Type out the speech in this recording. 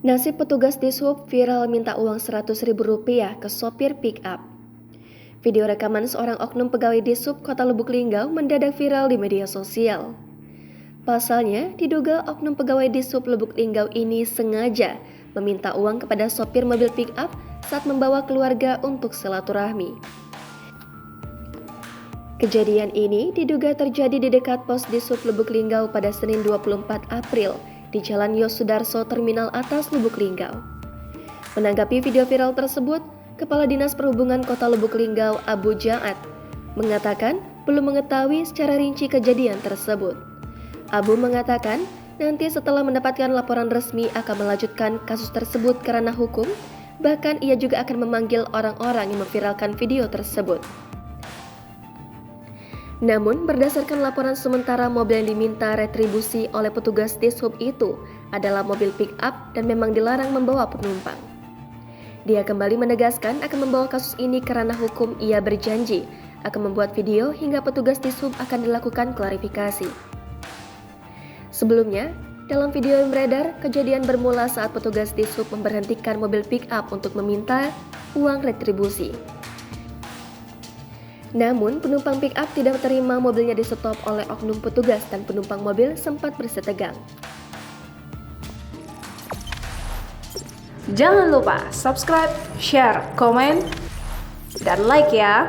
Nasib petugas dishub viral minta uang Rp100.000 ke sopir pick-up. Video rekaman seorang oknum pegawai dishub Kota Lubuk Linggau mendadak viral di media sosial. Pasalnya, diduga oknum pegawai dishub Lubuk Linggau ini sengaja meminta uang kepada sopir mobil pick-up saat membawa keluarga untuk silaturahmi. Kejadian ini diduga terjadi di dekat pos dishub Lubuk Linggau pada Senin 24 April di Jalan Yos Sudarso Terminal Atas Lubuk Linggau. Menanggapi video viral tersebut, Kepala Dinas Perhubungan Kota Lubuk Linggau Abu Jaat mengatakan belum mengetahui secara rinci kejadian tersebut. Abu mengatakan nanti setelah mendapatkan laporan resmi akan melanjutkan kasus tersebut ke ranah hukum, bahkan ia juga akan memanggil orang-orang yang memviralkan video tersebut. Namun, berdasarkan laporan sementara, mobil yang diminta retribusi oleh petugas dishub itu adalah mobil pick-up dan memang dilarang membawa penumpang. Dia kembali menegaskan akan membawa kasus ini ke ranah hukum. Ia berjanji akan membuat video hingga petugas dishub akan dilakukan klarifikasi. Sebelumnya, dalam video yang beredar, kejadian bermula saat petugas dishub memberhentikan mobil pick-up untuk meminta uang retribusi. Namun, penumpang pick-up tidak terima mobilnya di-stop oleh oknum petugas dan penumpang mobil sempat bersetegang. Jangan lupa subscribe, share, komen, dan like ya!